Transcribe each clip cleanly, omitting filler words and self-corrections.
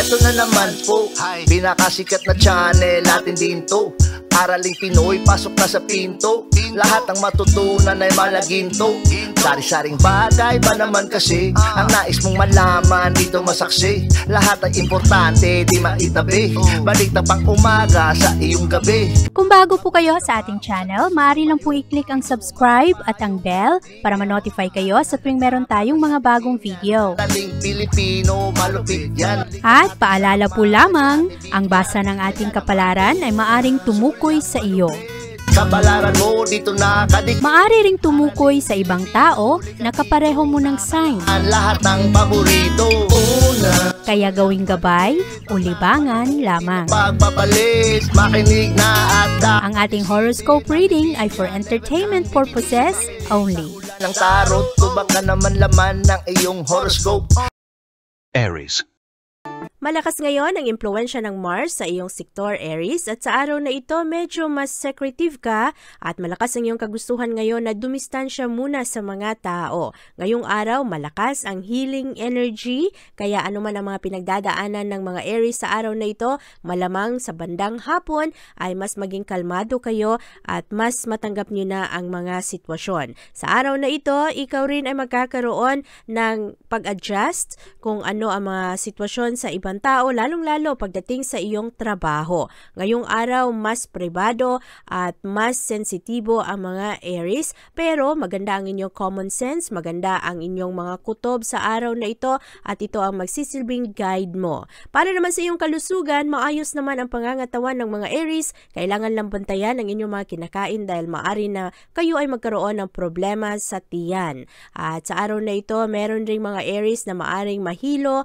Eto na naman po, pinakasikat na channel natin din to. Araling Pinoy, pasok na sa pinto. Lahat ng matutunan ay malaginto. Sari-saring bagay ba naman kasi ang nais mong malaman dito masaksi. Lahat ay importante, di maitabi. Balik na pang umaga sa iyong gabi. Kung bago po kayo sa ating channel, maaari lang po i-click ang subscribe at ang bell para ma-notify kayo sa tuwing meron tayong mga bagong video. Taling Pilipino, malupit yan. At paalala po lamang, ang basa ng ating kapalaran ay maaring tumukoy sa iyo. Kapalaran mo dito nakadik. Maaari ring tumukoy sa ibang tao na kapareho mo ng sign. Ang lahat ng paborito. Una, Kaya gawing gabay o libangan lamang. pagpapalis, makinig na at Ang ating horoscope reading ay for entertainment purposes only. ng tarot. Tubak ka naman laman ng iyong horoscope. Aries. Malakas ngayon ang impluwensya ng Mars sa iyong sektor Aries at sa araw na ito medyo mas secretive ka at malakas ang iyong kagustuhan ngayon na dumistansya muna sa mga tao. Ngayong araw malakas ang healing energy kaya anuman ang mga pinagdadaanan ng mga Aries sa araw na ito malamang sa bandang hapon ay mas maging kalmado kayo at mas matanggap nyo na ang mga sitwasyon. Sa araw na ito ikaw rin ay magkakaroon ng pag-adjust kung ano ang mga sitwasyon sa ibang tao, lalong-lalo pagdating sa iyong trabaho. Ngayong araw, mas pribado at mas sensitibo ang mga Aries, pero maganda ang inyong common sense, maganda ang inyong mga kutob sa araw na ito at ito ang magsisilbing guide mo. Para naman sa iyong kalusugan, maayos naman ang pangangatawan ng mga Aries, kailangan lang bantayan ang inyong mga kinakain dahil maaari na kayo ay magkaroon ng problema sa tiyan. At sa araw na ito, meron ring mga Aries na maaring mahilo,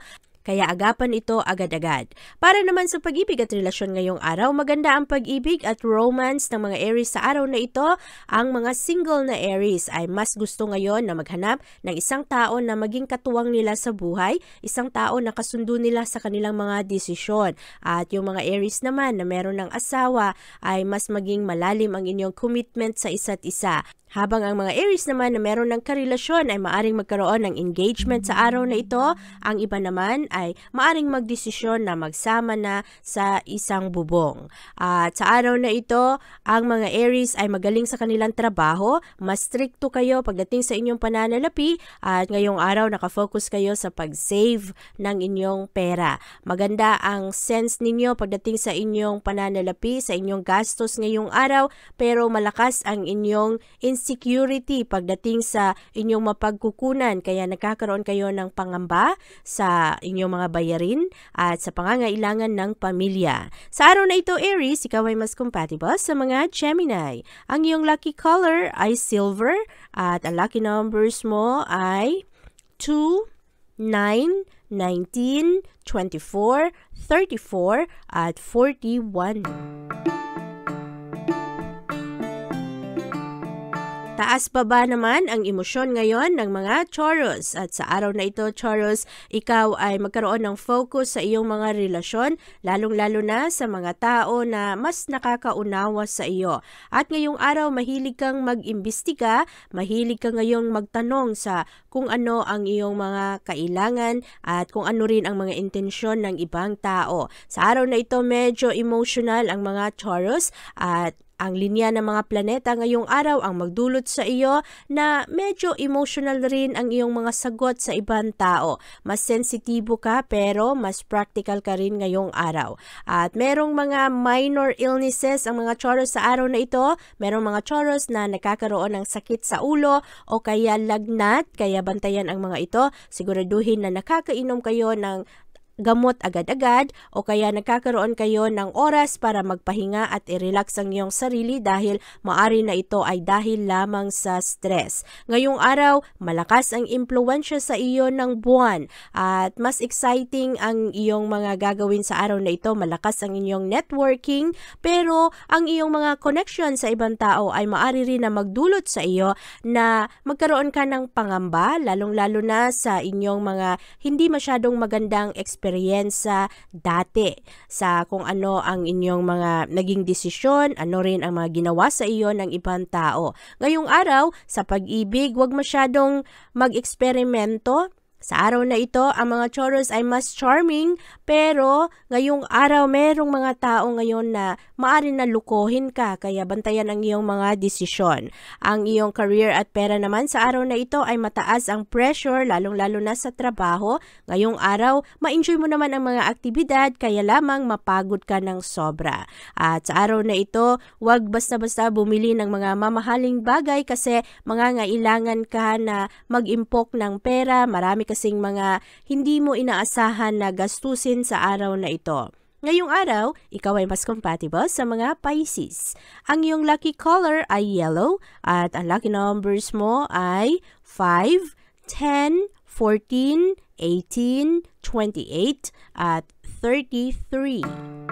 kaya agapan ito agad-agad. Para naman sa pag-ibig at relasyon ngayong araw, maganda ang pag-ibig at romance ng mga Aries sa araw na ito. Ang mga single na Aries ay mas gusto ngayon na maghanap ng isang tao na maging katuwang nila sa buhay, isang tao na kasundo nila sa kanilang mga desisyon. At yung mga Aries naman na meron ng asawa ay mas maging malalim ang inyong commitment sa isa't isa. Habang ang mga Aries naman na meron ng karelasyon ay maaring magkaroon ng engagement sa araw na ito, ang iba naman ay maaring magdesisyon na magsama na sa isang bubong. At sa araw na ito, ang mga Aries ay magaling sa kanilang trabaho, mas stricto kayo pagdating sa inyong pananalapi at ngayong araw nakafocus kayo sa pag-save ng inyong pera. Maganda ang sense ninyo pagdating sa inyong pananalapi, sa inyong gastos ngayong araw, pero malakas ang inyong insecurity pagdating sa inyong mapagkukunan kaya nagkakaroon kayo ng pangamba sa inyong mga bayarin at sa pangangailangan ng pamilya. Sa araw na ito, Aries, ikaw ay mas compatible sa mga Gemini. Ang iyong lucky color ay silver at ang lucky numbers mo ay 2, 9, 19, 24, 34 at 41. Taas-baba naman ang emosyon ngayon ng mga Taurus. At sa araw na ito, Taurus, ikaw ay magkaroon ng focus sa iyong mga relasyon, lalong-lalo na sa mga tao na mas nakakaunawa sa iyo. At ngayong araw, mahilig kang mag-imbestiga, mahilig kang ngayong magtanong sa kung ano ang iyong mga kailangan at kung ano rin ang mga intensyon ng ibang tao. Sa araw na ito, medyo emotional ang mga Taurus at ang linya ng mga planeta ngayong araw ang magdulot sa iyo na medyo emotional rin ang iyong mga sagot sa ibang tao. Mas sensitibo ka pero mas practical ka rin ngayong araw. At merong mga minor illnesses ang mga Taurus sa araw na ito. Merong mga Taurus na nakakaroon ng sakit sa ulo o kaya lagnat, kaya bantayan ang mga ito. Siguraduhin na nakakainom kayo ng gamot agad-agad o kaya nagkakaroon kayo ng oras para magpahinga at i-relax ang iyong sarili dahil maari na ito ay dahil lamang sa stress. Ngayong araw, malakas ang impluwensya sa iyo ng buwan at mas exciting ang iyong mga gagawin sa araw na ito. Malakas ang inyong networking pero ang iyong mga connection sa ibang tao ay maari rin na magdulot sa iyo na magkaroon ka ng pangamba lalong-lalo na sa inyong mga hindi masyadong magandang experience dati sa kung ano ang inyong mga naging desisyon, ano rin ang mga ginawa sa iyo ng ibang tao. Ngayong araw, sa pag-ibig, huwag masyadong mag-eksperimento Sa araw na ito, ang mga Taurus ay mas charming, pero ngayong araw merong mga tao ngayon na maaari na lukohin ka, kaya bantayan ang iyong mga desisyon. Ang iyong career at pera naman sa araw na ito ay mataas ang pressure, lalong-lalo na sa trabaho. Ngayong araw, ma-enjoy mo naman ang mga aktibidad, kaya lamang mapagod ka ng sobra. At sa araw na ito, huwag basta-basta bumili ng mga mamahaling bagay kasi mangangailangan ka na mag-impok ng pera, marami kasing mga hindi mo inaasahan na gastusin sa araw na ito. Ngayong araw, ikaw ay mas compatible sa mga Pisces. Ang iyong lucky color ay yellow at ang lucky numbers mo ay 5, 10, 14, 18, 28 at 33.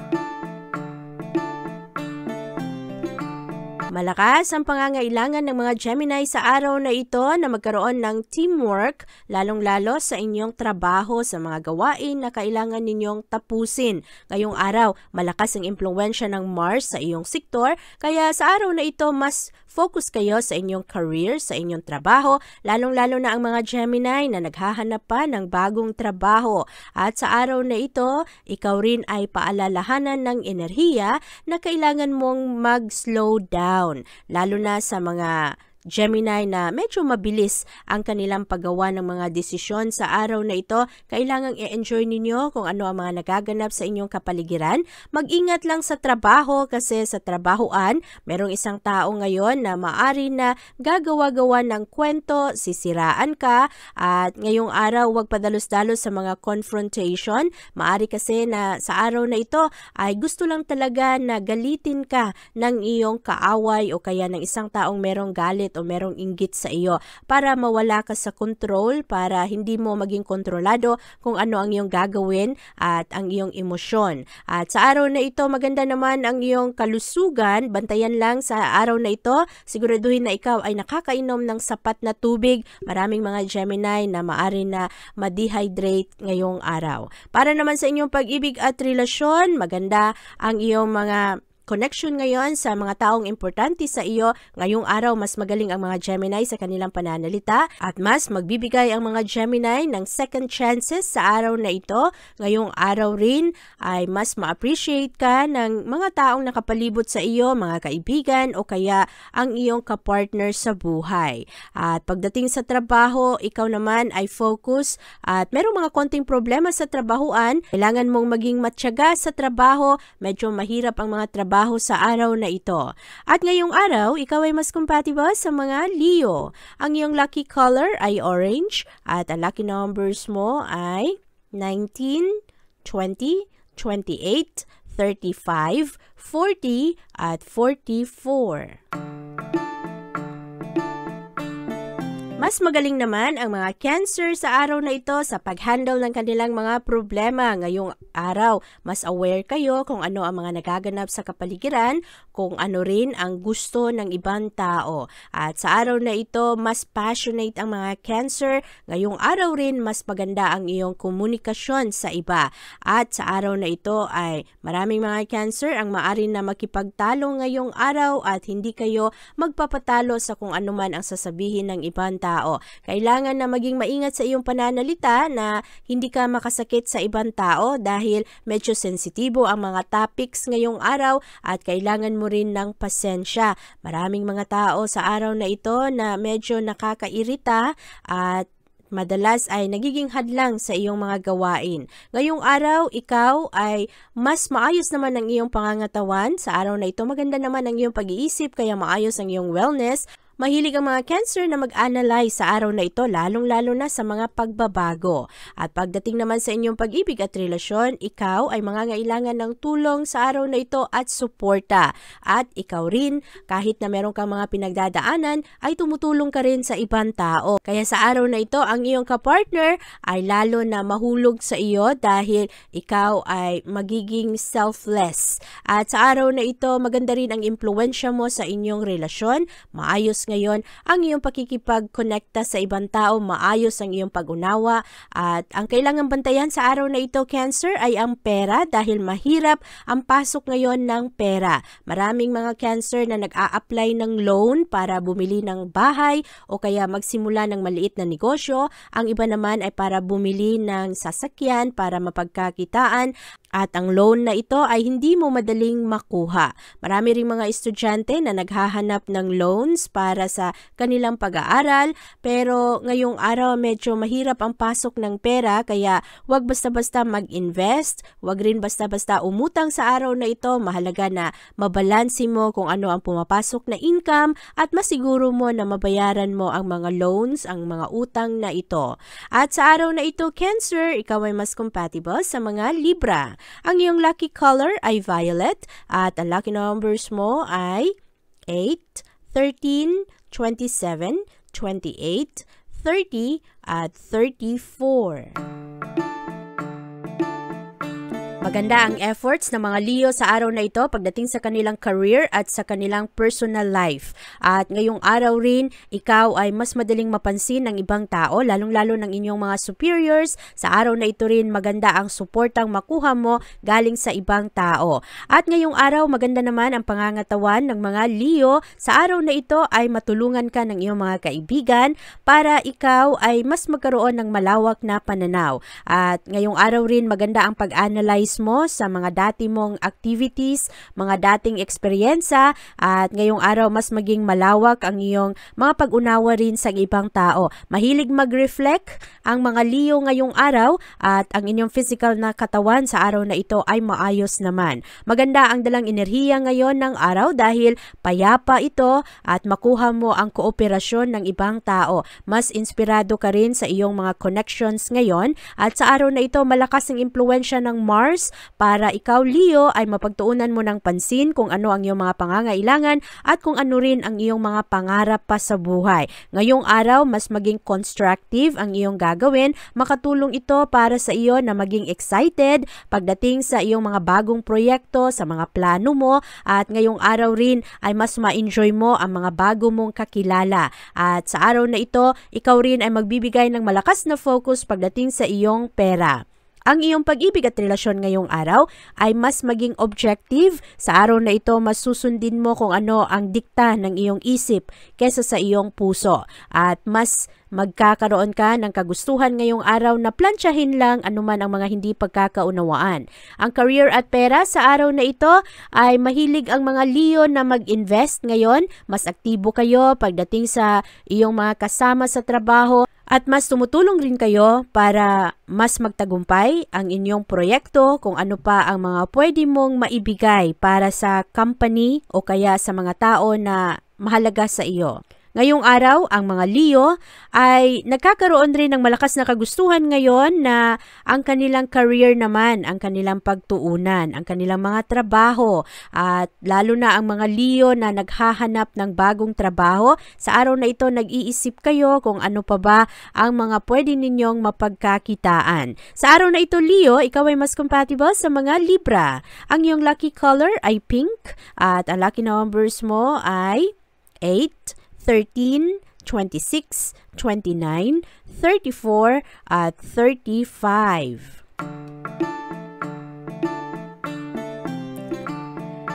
Malakas ang pangangailangan ng mga Gemini sa araw na ito na magkaroon ng teamwork, lalong-lalo sa inyong trabaho sa mga gawain na kailangan ninyong tapusin. Ngayong araw, malakas ang impluwensya ng Mars sa iyong sektor, kaya sa araw na ito mas focus kayo sa inyong career, sa inyong trabaho, lalong-lalo na ang mga Gemini na naghahanap pa ng bagong trabaho. At sa araw na ito, ikaw rin ay paalalahanan ng enerhiya na kailangan mong mag-slow down, lalo na sa mga Gemini na medyo mabilis ang kanilang paggawa ng mga desisyon sa araw na ito. Kailangang i-enjoy ninyo kung ano ang mga nagaganap sa inyong kapaligiran. Mag-ingat lang sa trabaho kasi sa trabahoan, merong isang tao ngayon na maari na gagawa-gawa ng kwento, sisiraan ka, at ngayong araw huwag padalos-dalos sa mga confrontation. Maari kasi na sa araw na ito ay gusto lang talaga na galitin ka ng iyong kaaway o kaya ng isang taong merong galit o merong inggit sa iyo para mawala ka sa control, para hindi mo maging kontrolado kung ano ang iyong gagawin at ang iyong emosyon. At sa araw na ito, maganda naman ang iyong kalusugan. Bantayan lang sa araw na ito, siguraduhin na ikaw ay nakakainom ng sapat na tubig. Maraming mga Gemini na maari na ma-dehydrate ngayong araw. Para naman sa inyong pag-ibig at relasyon, maganda ang iyong mga connection ngayon sa mga taong importante sa iyo. Ngayong araw, mas magaling ang mga Gemini sa kanilang pananalita at mas magbibigay ang mga Gemini ng second chances sa araw na ito. Ngayong araw rin ay mas ma-appreciate ka ng mga taong nakapalibot sa iyo, mga kaibigan o kaya ang iyong kapartner sa buhay. At pagdating sa trabaho, ikaw naman ay focus at merong mga konting problema sa trabahoan. Kailangan mong maging matyaga sa trabaho. Medyo mahirap ang mga trabaho sa araw na ito. At ngayong araw, ikaw ay mas compatible sa mga Leo. Ang iyong lucky color ay orange at ang lucky numbers mo ay 19, 20, 28, 35, 40 at 44. Mas magaling naman ang mga Cancer sa araw na ito sa pag-handle ng kanilang mga problema. Ngayong araw, mas aware kayo kung ano ang mga nagaganap sa kapaligiran, kung ano rin ang gusto ng ibang tao. At sa araw na ito, mas passionate ang mga Cancer. Ngayong araw rin, mas maganda ang iyong komunikasyon sa iba. At sa araw na ito ay maraming mga Cancer ang maari na makipagtalo ngayong araw at hindi kayo magpapatalo sa kung ano man ang sasabihin ng ibang tao. Kailangan na maging maingat sa iyong pananalita na hindi ka makasakit sa ibang tao dahil medyo sensitibo ang mga topics ngayong araw at kailangan mo rin ng pasensya. Maraming mga tao sa araw na ito na medyo nakakairita at madalas ay nagiging hadlang sa iyong mga gawain. Ngayong araw, ikaw ay mas maayos naman ang iyong pangangatawan. Sa araw na ito, maganda naman ang iyong pag-iisip kaya maayos ang iyong wellness. Mahilig ang mga Cancer na mag-analyze sa araw na ito, lalong-lalo na sa mga pagbabago. At pagdating naman sa inyong pag-ibig at relasyon, ikaw ay mangangailangan ng tulong sa araw na ito at suporta. At ikaw rin, kahit na meron kang mga pinagdadaanan, ay tumutulong ka rin sa ibang tao. Kaya sa araw na ito, ang iyong kapartner ay lalo na mahulog sa iyo dahil ikaw ay magiging selfless. At sa araw na ito, maganda rin ang impluwensya mo sa inyong relasyon. Maayos ngayon ang iyong pakikipag-connecta sa ibang tao, maayos ang iyong pag-unawa, at ang kailangang bantayan sa araw na ito, Cancer, ay ang pera dahil mahirap ang pasok ngayon ng pera. Maraming mga Cancer na nag-a-apply ng loan para bumili ng bahay o kaya magsimula ng maliit na negosyo. Ang iba naman ay para bumili ng sasakyan para mapagkakitaan. At ang loan na ito ay hindi mo madaling makuha. Marami ring mga estudyante na naghahanap ng loans para sa kanilang pag-aaral, pero ngayong araw medyo mahirap ang pasok ng pera, kaya huwag basta-basta mag-invest, huwag rin basta-basta umutang sa araw na ito. Mahalaga na mabalansi mo kung ano ang pumapasok na income at masiguro mo na mabayaran mo ang mga loans, ang mga utang na ito. At sa araw na ito, Cancer, ikaw ay mas compatible sa mga Libra. Ang iyong lucky color ay violet at ang lucky numbers mo ay 8, 13, 27, 28, 30 at 34. Maganda ang efforts ng mga Leo sa araw na ito pagdating sa kanilang career at sa kanilang personal life. At ngayong araw rin, ikaw ay mas madaling mapansin ng ibang tao, lalong-lalo ng inyong mga superiors. Sa araw na ito rin, maganda ang suportang makuha mo galing sa ibang tao. At ngayong araw, maganda naman ang pangangatawan ng mga Leo. Sa araw na ito ay matulungan ka ng iyong mga kaibigan para ikaw ay mas magkaroon ng malawak na pananaw. At ngayong araw rin, maganda ang pag-analyze mo sa mga dati mong activities, mga dating eksperyensa, at ngayong araw mas maging malawak ang iyong mga pag-unawa rin sa ibang tao. Mahilig mag-reflect ang mga Leo ngayong araw at ang inyong physical na katawan sa araw na ito ay maayos naman. Maganda ang dalang enerhiya ngayon ng araw dahil payapa ito at makuha mo ang kooperasyon ng ibang tao. Mas inspirado ka rin sa iyong mga connections ngayon at sa araw na ito malakas ang impluwensya ng Mars para ikaw, Leo, ay mapagtuunan mo ng pansin kung ano ang iyong mga pangangailangan at kung ano rin ang iyong mga pangarap pa sa buhay. Ngayong araw, mas maging constructive ang iyong gagawin. Makatulong ito para sa iyo na maging excited pagdating sa iyong mga bagong proyekto, sa mga plano mo, at ngayong araw rin ay mas ma-enjoy mo ang mga bago mong kakilala. At sa araw na ito, ikaw rin ay magbibigay ng malakas na focus pagdating sa iyong pera. Ang iyong pag-ibig at relasyon ngayong araw ay mas maging objective. Sa araw na ito, mas susundin mo kung ano ang dikta ng iyong isip kesa sa iyong puso. At mas magkakaroon ka ng kagustuhan ngayong araw na plansyahin lang anuman ang mga hindi pagkakaunawaan. Ang career at pera sa araw na ito ay mahilig ang mga Leo na mag-invest ngayon. Mas aktibo kayo pagdating sa iyong mga kasama sa trabaho. At mas tumutulong rin kayo para mas magtagumpay ang inyong proyekto kung ano pa ang mga pwede mong maibigay para sa company o kaya sa mga tao na mahalaga sa iyo. Ngayong araw, ang mga Leo ay nagkakaroon rin ng malakas na kagustuhan ngayon na ang kanilang career naman, ang kanilang pagtuunan, ang kanilang mga trabaho, at lalo na ang mga Leo na naghahanap ng bagong trabaho. Sa araw na ito, nag-iisip kayo kung ano pa ba ang mga pwede ninyong mapagkakitaan. Sa araw na ito, Leo, ikaw ay mas compatible sa mga Libra. Ang iyong lucky color ay pink at ang lucky numbers mo ay 8, 13, 26, 29, 34, at 35.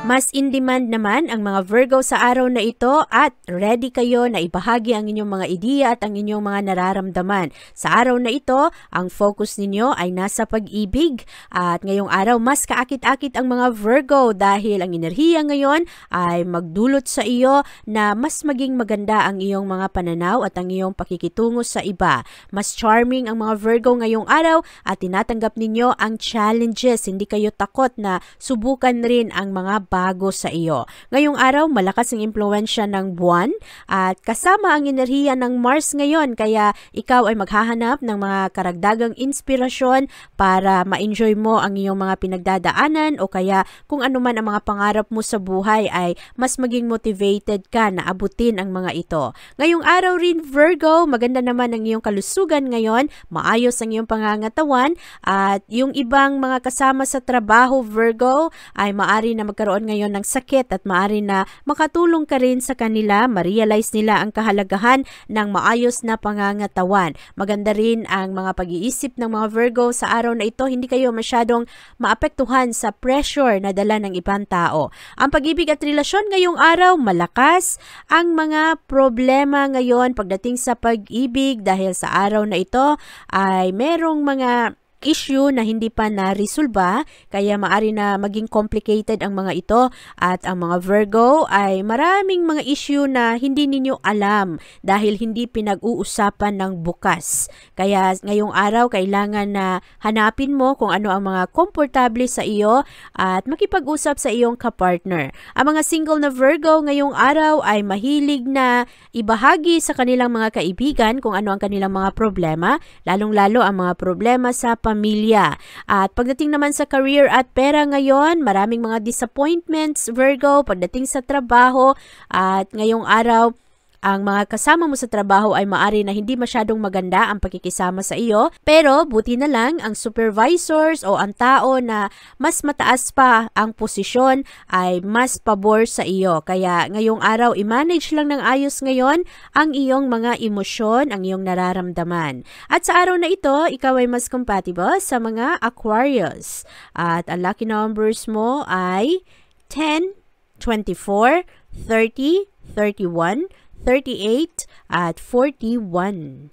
Mas in-demand naman ang mga Virgo sa araw na ito at ready kayo na ibahagi ang inyong mga ideya at ang inyong mga nararamdaman. Sa araw na ito, ang focus ninyo ay nasa pag-ibig at ngayong araw mas kaakit-akit ang mga Virgo dahil ang enerhiya ngayon ay magdulot sa iyo na mas maging maganda ang iyong mga pananaw at ang iyong pakikitungo sa iba. Mas charming ang mga Virgo ngayong araw at tinatanggap ninyo ang challenges. Hindi kayo takot na subukan rin ang mga bago sa iyo. Ngayong araw, malakas ang impluwensya ng buwan at kasama ang enerhiya ng Mars ngayon kaya ikaw ay maghahanap ng mga karagdagang inspirasyon para ma-enjoy mo ang iyong mga pinagdadaanan o kaya kung ano man ang mga pangarap mo sa buhay ay mas maging motivated ka na abutin ang mga ito. Ngayong araw rin, Virgo, maganda naman ang iyong kalusugan ngayon, maayos ang iyong pangangatawan at yung ibang mga kasama sa trabaho, Virgo, ay maari na magkaroon ngayon ng sakit at maaari na makatulong ka rin sa kanila, ma-realize nila ang kahalagahan ng maayos na pangangatawan. Maganda rin ang mga pag-iisip ng mga Virgo sa araw na ito, hindi kayo masyadong maapektuhan sa pressure na dala ng ibang tao. Ang pag-ibig at relasyon ngayong araw, malakas ang mga problema ngayon pagdating sa pag-ibig dahil sa araw na ito ay merong mga issue na hindi pa na-resolba, kaya maari na maging complicated ang mga ito at ang mga Virgo ay maraming mga issue na hindi ninyo alam dahil hindi pinag-uusapan ng bukas. Kaya ngayong araw kailangan na hanapin mo kung ano ang mga komportable sa iyo at makipag-usap sa iyong kapartner. Ang mga single na Virgo ngayong araw ay mahilig na ibahagi sa kanilang mga kaibigan kung ano ang kanilang mga problema, lalong-lalo ang mga problema sa pamilya. At pagdating naman sa career at pera ngayon, maraming mga disappointments, Virgo, pagdating sa trabaho at ngayong araw, ang mga kasama mo sa trabaho ay maari na hindi masyadong maganda ang pakikisama sa iyo, pero buti na lang ang supervisors o ang tao na mas mataas pa ang posisyon ay mas pabor sa iyo. Kaya ngayong araw, i-manage lang ng ayos ngayon ang iyong mga emosyon, ang iyong nararamdaman. At sa araw na ito, ikaw ay mas compatible sa mga Aquarius. At ang lucky numbers mo ay 10, 24, 30, 31, 38 at 41.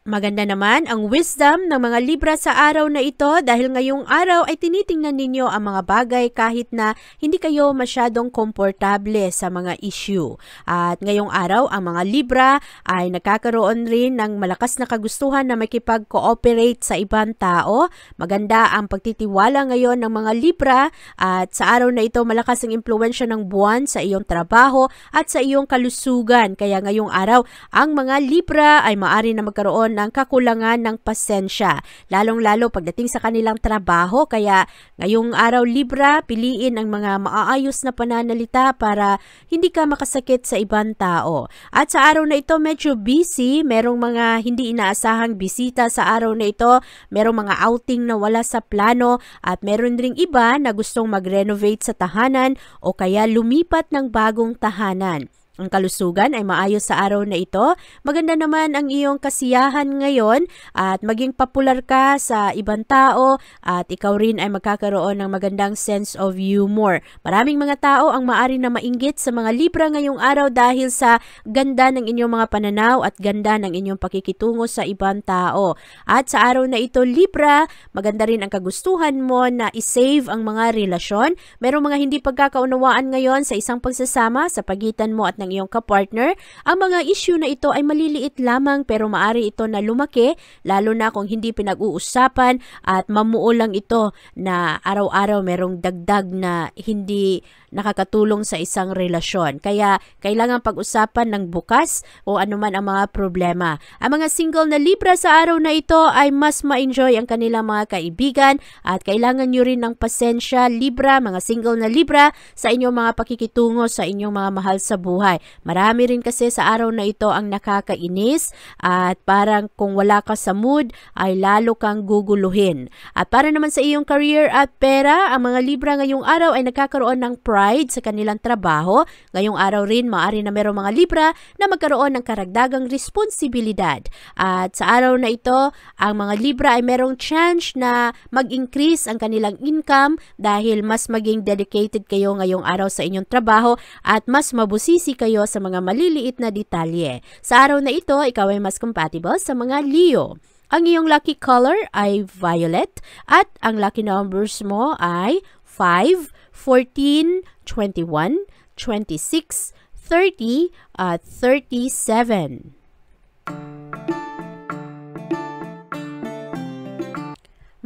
Maganda naman ang wisdom ng mga Libra sa araw na ito dahil ngayong araw ay tinitingnan ninyo ang mga bagay kahit na hindi kayo masyadong komportable sa mga issue. At ngayong araw, ang mga Libra ay nagkakaroon rin ng malakas na kagustuhan na makipag-cooperate sa ibang tao. Maganda ang pagtitiwala ngayon ng mga Libra at sa araw na ito malakas ang impluwensya ng buwan sa iyong trabaho at sa iyong kalusugan. Kaya ngayong araw, ang mga Libra ay maari na magkaroon ng kakulangan ng pasensya, lalong-lalo pagdating sa kanilang trabaho. Kaya ngayong araw, Libra, piliin ang mga maaayos na pananalita para hindi ka makasakit sa ibang tao. At sa araw na ito, medyo busy, merong mga hindi inaasahang bisita sa araw na ito, merong mga outing na wala sa plano at meron ring iba na gustong mag-renovate sa tahanan o kaya lumipat ng bagong tahanan. Ang kalusugan ay maayos sa araw na ito. Maganda naman ang iyong kasiyahan ngayon at maging popular ka sa ibang tao at ikaw rin ay magkakaroon ng magandang sense of humor. Maraming mga tao ang maari na mainggit sa mga Libra ngayong araw dahil sa ganda ng inyong mga pananaw at ganda ng inyong pakikitungo sa ibang tao. At sa araw na ito, Libra, maganda rin ang kagustuhan mo na isave ang mga relasyon. Merong mga hindi pagkakaunawaan ngayon sa isang pagsasama sa pagitan mo at ng iyong kapartner. Ang mga issue na ito ay maliliit lamang pero maari ito na lumaki lalo na kung hindi pinag-uusapan at mamuo lang ito na araw-araw merong dagdag na hindi nakakatulong sa isang relasyon. Kaya kailangan pag-usapan ng bukas o anuman ang mga problema. Ang mga single na Libra sa araw na ito ay mas ma-enjoy ang kanilang mga kaibigan at kailangan nyo rin ng pasensya, Libra, mga single na Libra, sa inyong mga pakikitungo sa inyong mga mahal sa buhay. Marami rin kasi sa araw na ito ang nakakainis at parang kung wala ka sa mood ay lalo kang guguluhin. At para naman sa iyong career at pera, ang mga Libra ngayong araw ay nagkakaroon ng pride sa kanilang trabaho. Ngayong araw rin maaari na merong mga Libra na magkaroon ng karagdagang responsibilidad. At sa araw na ito, ang mga Libra ay merong chance na mag-increase ang kanilang income dahil mas maging dedicated kayo ngayong araw sa inyong trabaho at mas mabusisi kayo sa mga maliliit na detalye. Sa araw na ito, ikaw ay mas compatible sa mga Leo. Ang iyong lucky color ay violet at ang lucky numbers mo ay 5, 14, 21, 26, 30 at 37.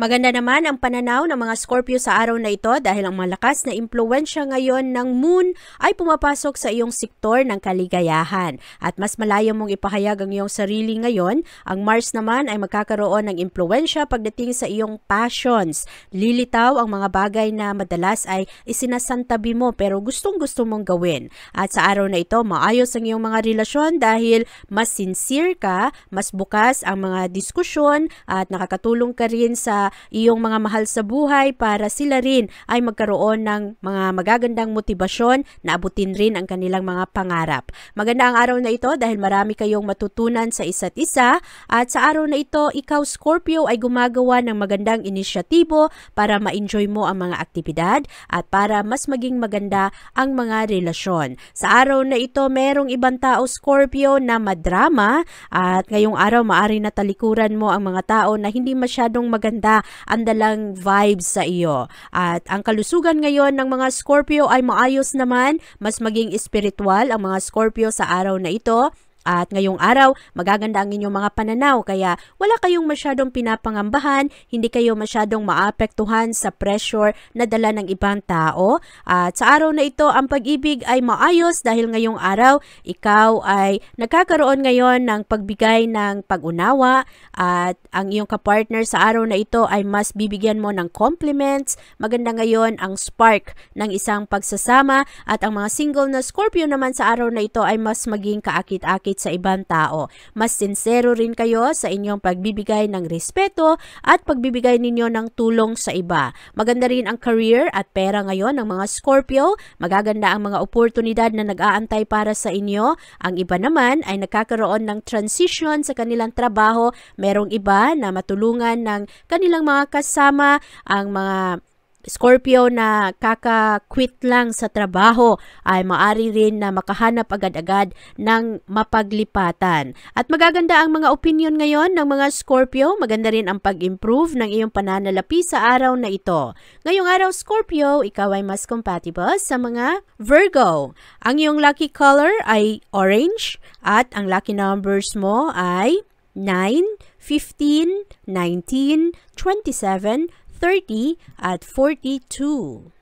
Maganda naman ang pananaw ng mga Scorpio sa araw na ito dahil ang malakas na impluwensya ngayon ng Moon ay pumapasok sa iyong sektor ng kaligayahan at mas malayo mong ipahayag ang iyong sarili ngayon. Ang Mars naman ay magkakaroon ng impluwensya pagdating sa iyong passions. Lilitaw ang mga bagay na madalas ay isinasantabi mo pero gustong-gusto mong gawin. At sa araw na ito, maayos ang iyong mga relasyon dahil mas sincere ka, mas bukas ang mga diskusyon at nakakatulong ka rin sa sa iyong mga mahal sa buhay para sila rin ay magkaroon ng mga magagandang motibasyon na abutin rin ang kanilang mga pangarap. Maganda ang araw na ito dahil marami kayong matutunan sa isa't isa at sa araw na ito, ikaw Scorpio ay gumagawa ng magandang inisyatibo para ma-enjoy mo ang mga aktibidad at para mas maging maganda ang mga relasyon. Sa araw na ito, merong ibang tao Scorpio na madrama at ngayong araw maari na talikuran mo ang mga tao na hindi masyadong maganda ang dalang vibes sa iyo. At ang kalusugan ngayon ng mga Scorpio ay maayos naman, mas maging espiritual ang mga Scorpio sa araw na ito. At ngayong araw, magaganda ang inyong mga pananaw kaya wala kayong masyadong pinapangambahan, hindi kayo masyadong maapektuhan sa pressure na dala ng ibang tao. At sa araw na ito, ang pag-ibig ay maayos dahil ngayong araw, ikaw ay nagkakaroon ngayon ng pagbigay ng pag-unawa at ang iyong kapartner sa araw na ito ay mas bibigyan mo ng compliments. Maganda ngayon ang spark ng isang pagsasama at ang mga single na Scorpio naman sa araw na ito ay mas maging kaakit-akit sa ibang tao. Mas sincero rin kayo sa inyong pagbibigay ng respeto at pagbibigay ninyo ng tulong sa iba. Maganda rin ang career at pera ngayon ng mga Scorpio. Magaganda ang mga oportunidad na nag-aantay para sa inyo. Ang iba naman ay nagkakaroon ng transition sa kanilang trabaho. Merong iba na matulungan ng kanilang mga kasama. Ang mga Scorpio na kaka-quit lang sa trabaho ay maari rin na makahanap agad-agad ng mapaglipatan. At magaganda ang mga opinion ngayon ng mga Scorpio. Maganda rin ang pag-improve ng iyong pananalapi sa araw na ito. Ngayong araw Scorpio, ikaw ay mas compatible sa mga Virgo. Ang iyong lucky color ay orange at ang lucky numbers mo ay 9, 15, 19, 27, 30 at 42.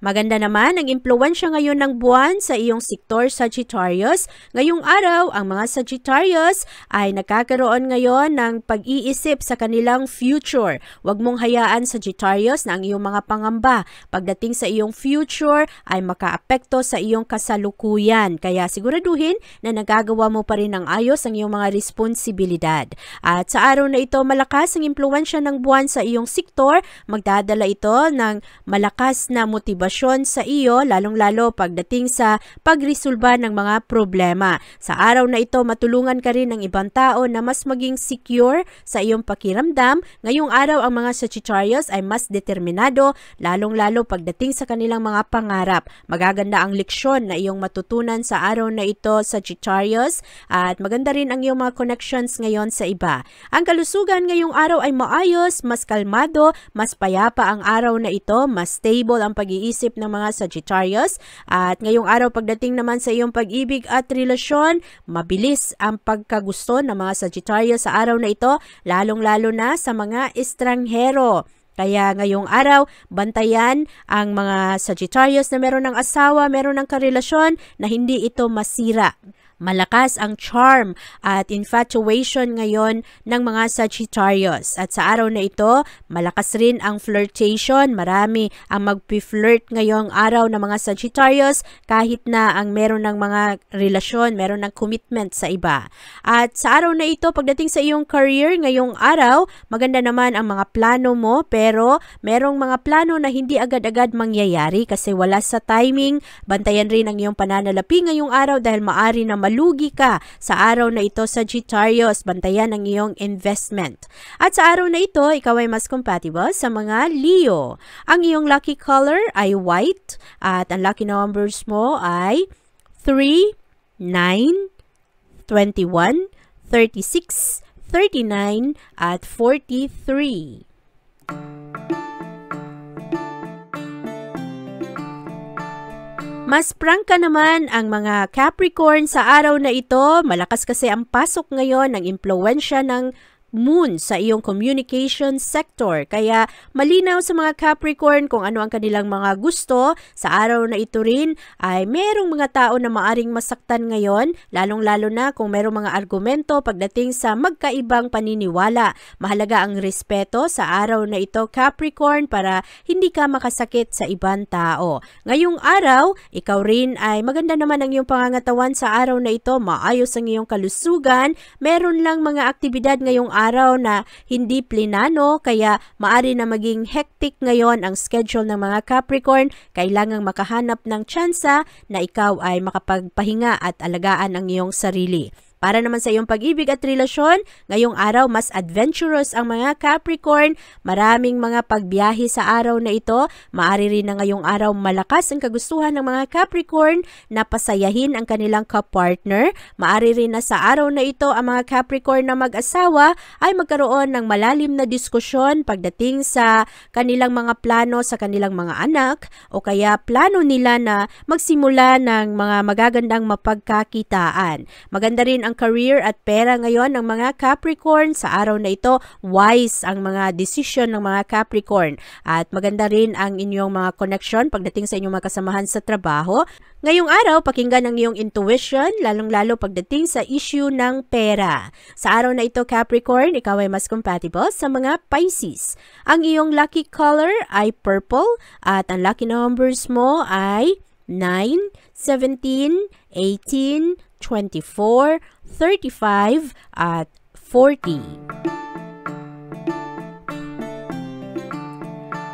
Maganda naman ang impluwensya ngayon ng buwan sa iyong sektor Sagittarius. Ngayong araw, ang mga Sagittarius ay nakakaroon ngayon ng pag-iisip sa kanilang future. Huwag mong hayaan Sagittarius na ang iyong mga pangamba pagdating sa iyong future ay makaapekto sa iyong kasalukuyan. Kaya siguraduhin na nagagawa mo pa rin ng ayos ang iyong mga responsibilidad. At sa araw na ito, malakas ang impluwensya ng buwan sa iyong sektor. Magdadala ito ng malakas na motibasyon sa iyo, lalong-lalo pagdating sa pagresolba ng mga problema. Sa araw na ito, matulungan ka rin ng ibang tao na mas maging secure sa iyong pakiramdam. Ngayong araw, ang mga Sagittarius ay mas determinado, lalong-lalo pagdating sa kanilang mga pangarap. Magaganda ang leksyon na iyong matutunan sa araw na ito, Sagittarius, at maganda rin ang iyong mga connections ngayon sa iba. Ang kalusugan ngayong araw ay maayos, mas kalmado, mas payapa ang araw na ito, mas stable ang pag-iisip ng mga Sagittarius at ngayong araw pagdating naman sa iyong pag-ibig at relasyon, mabilis ang pagkagusto ng mga Sagittarius sa araw na ito, lalong-lalo na sa mga estranghero. Kaya ngayong araw, bantayan ang mga Sagittarius na meron ng asawa, meron ng karelasyon na hindi ito masira. Malakas ang charm at infatuation ngayon ng mga Sagittarius. At sa araw na ito, malakas rin ang flirtation. Marami ang magpi-flirt ngayong araw ng mga Sagittarius kahit na ang meron ng mga relasyon, meron ng commitment sa iba. At sa araw na ito, pagdating sa iyong career ngayong araw, maganda naman ang mga plano mo pero merong mga plano na hindi agad-agad mangyayari kasi wala sa timing. Bantayan rin ang iyong pananalapi ngayong araw dahil maari na malugi ka sa araw na ito, Sagittarius. Bantayan ang iyong investment. At sa araw na ito, ikaw ay mas compatible sa mga Leo. Ang iyong lucky color ay white at ang lucky numbers mo ay 3, 9, 21, 36, 39 at 43. Mas prangka naman ang mga Capricorn sa araw na ito. Malakas kasi ang pasok ngayon ng impluwensya ng moon sa iyong communication sector. Kaya malinaw sa mga Capricorn kung ano ang kanilang mga gusto. Sa araw na ito rin ay merong mga tao na maaring masaktan ngayon, lalong-lalo na kung merong mga argumento pagdating sa magkaibang paniniwala. Mahalaga ang respeto sa araw na ito, Capricorn, para hindi ka makasakit sa ibang tao. Ngayong araw, ikaw rin ay maganda naman ang iyong pangangatawan sa araw na ito, maayos ang iyong kalusugan. Meron lang mga aktibidad ngayong araw na hindi plinano, kaya maari na maging hectic ngayon ang schedule ng mga Capricorn. Kailangang makahanap ng tsansa na ikaw ay makapagpahinga at alagaan ang iyong sarili. Para naman sa iyong pag-ibig at relasyon, ngayong araw mas adventurous ang mga Capricorn. Maraming mga pagbiyahe sa araw na ito. Maaari rin na ngayong araw malakas ang kagustuhan ng mga Capricorn na pasayahin ang kanilang kapartner. Maaari rin na sa araw na ito ang mga Capricorn na mag-asawa ay magkaroon ng malalim na diskusyon pagdating sa kanilang mga plano sa kanilang mga anak o kaya plano nila na magsimula ng mga magagandang mapagkakitaan. Maganda rin ang career at pera ngayon ng mga Capricorn. Sa araw na ito, wise ang mga decision ng mga Capricorn. At maganda rin ang inyong mga connection pagdating sa inyong mga kasamahan sa trabaho. Ngayong araw, pakinggan ang iyong intuition, lalong-lalo pagdating sa issue ng pera. Sa araw na ito, Capricorn, ikaw ay mas compatible sa mga Pisces. Ang iyong lucky color ay purple at ang lucky numbers mo ay 9, 17, 18, 24, 35 at 40.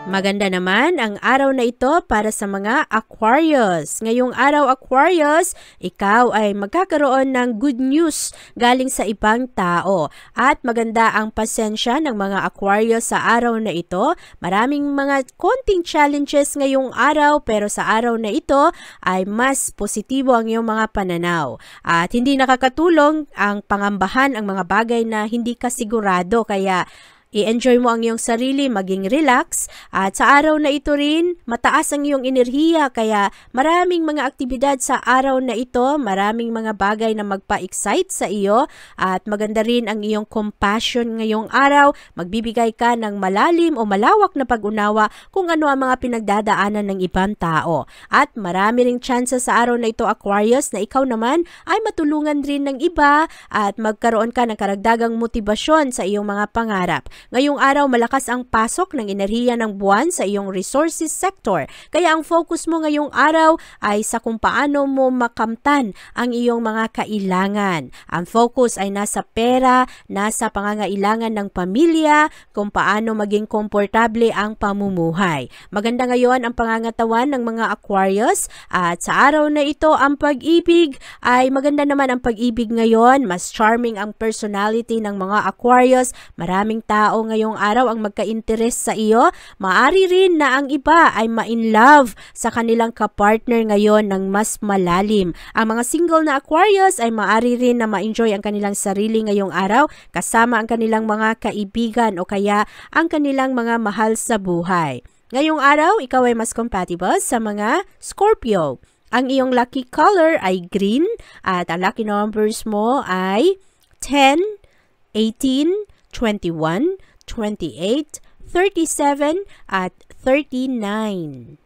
Maganda naman ang araw na ito para sa mga Aquarius. Ngayong araw, Aquarius, ikaw ay magkakaroon ng good news galing sa ibang tao. At maganda ang pasensya ng mga Aquarius sa araw na ito. Maraming mga konting challenges ngayong araw, pero sa araw na ito ay mas positibo ang iyong mga pananaw. At hindi nakakatulong ang pangambahan ang mga bagay na hindi ka sigurado, kaya i-enjoy mo ang iyong sarili, maging relax. At sa araw na ito rin, mataas ang iyong enerhiya, kaya maraming mga aktibidad sa araw na ito, maraming mga bagay na magpa-excite sa iyo. At maganda rin ang iyong compassion ngayong araw. Magbibigay ka ng malalim o malawak na pag-unawa kung ano ang mga pinagdadaanan ng ibang tao. At marami ring chance sa araw na ito, Aquarius, na ikaw naman ay matulungan rin ng iba at magkaroon ka ng karagdagang motibasyon sa iyong mga pangarap. Ngayong araw, malakas ang pasok ng enerhiya ng buwan sa iyong resources sector. Kaya ang focus mo ngayong araw ay sa kung paano mo makamtan ang iyong mga kailangan. Ang focus ay nasa pera, nasa pangangailangan ng pamilya, kung paano maging komportable ang pamumuhay. Maganda ngayon ang pangangatawan ng mga Aquarius, at sa araw na ito, ang pag-ibig ay maganda naman ang pag-ibig ngayon. Mas charming ang personality ng mga Aquarius. Maraming tao ngayong araw ang magka-interest sa iyo. Maari rin na ang iba ay ma-in love sa kanilang kapartner ngayon ng mas malalim. Ang mga single na Aquarius ay maari rin na ma-enjoy ang kanilang sarili ngayong araw kasama ang kanilang mga kaibigan o kaya ang kanilang mga mahal sa buhay. Ngayong araw, ikaw ay mas compatible sa mga Scorpio. Ang iyong lucky color ay green at ang lucky numbers mo ay 10, 18, 21, 28, 37, at 39.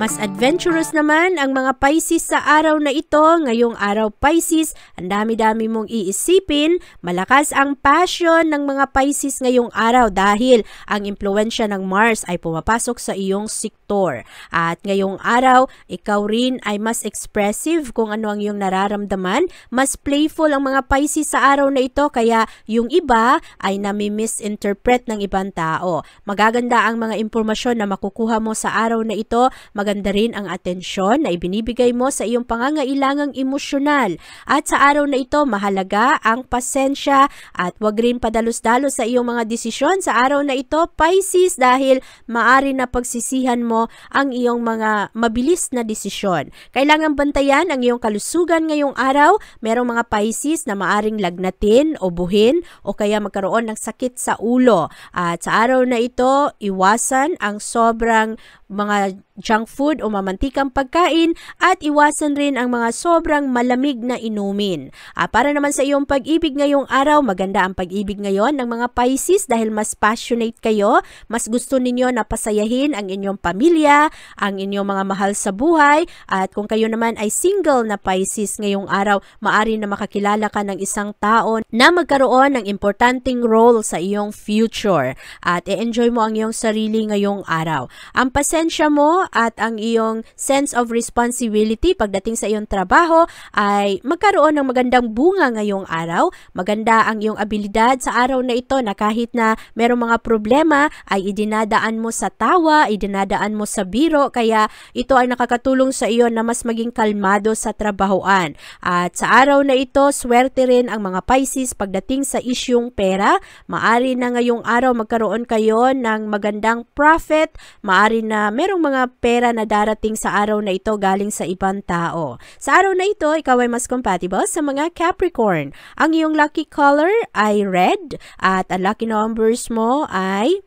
Mas adventurous naman ang mga Pisces sa araw na ito. Ngayong araw, Pisces, ang dami-dami mong iisipin. Malakas ang passion ng mga Pisces ngayong araw dahil ang impluwensya ng Mars ay pumapasok sa iyong sektor. At ngayong araw, ikaw rin ay mas expressive kung ano ang iyong nararamdaman. Mas playful ang mga Pisces sa araw na ito, kaya yung iba ay nami-misinterpret ng ibang tao. Magaganda ang mga impormasyon na makukuha mo sa araw na ito. Maganda rin ang atensyon na ibinibigay mo sa iyong pangangailangang emosyonal. At sa araw na ito, mahalaga ang pasensya at huwag rin padalos-dalos sa iyong mga desisyon sa araw na ito, Pisces, dahil maari na pagsisihan mo ang iyong mga mabilis na desisyon. Kailangan bantayan ang iyong kalusugan ngayong araw. Merong mga Pisces na maaring lagnatin o buhin o kaya magkaroon ng sakit sa ulo. At sa araw na ito, iwasan ang sobrang mga junk food o mamantikang pagkain at iwasan rin ang mga sobrang malamig na inumin. Para naman sa iyong pag-ibig ngayong araw, maganda ang pag-ibig ngayon ng mga Pisces dahil mas passionate kayo, mas gusto ninyo na pasayahin ang inyong pamilya, ang inyong mga mahal sa buhay, at kung kayo naman ay single na Pisces ngayong araw, maari na makakilala ka ng isang tao na magkaroon ng importanteng role sa iyong future at i-enjoy mo ang iyong sarili ngayong araw. Ang pasensya mo at ang iyong sense of responsibility pagdating sa iyong trabaho ay magkaroon ng magandang bunga ngayong araw. Maganda ang iyong abilidad sa araw na ito na kahit na merong mga problema ay idinadaan mo sa tawa, idinadaan mo sa biro, kaya ito ay nakakatulong sa iyo na mas maging kalmado sa trabahoan. At sa araw na ito, swerte rin ang mga Pisces pagdating sa isyung pera. Maari na ngayong araw magkaroon kayo ng magandang profit, maari na merong mga pera na darating sa araw na ito galing sa ibang tao. Sa araw na ito, ikaw ay mas compatible sa mga Capricorn. Ang iyong lucky color ay red at ang lucky numbers mo ay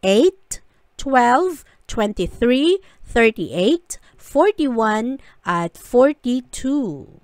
8, 12, 23, 38, 41 at 42.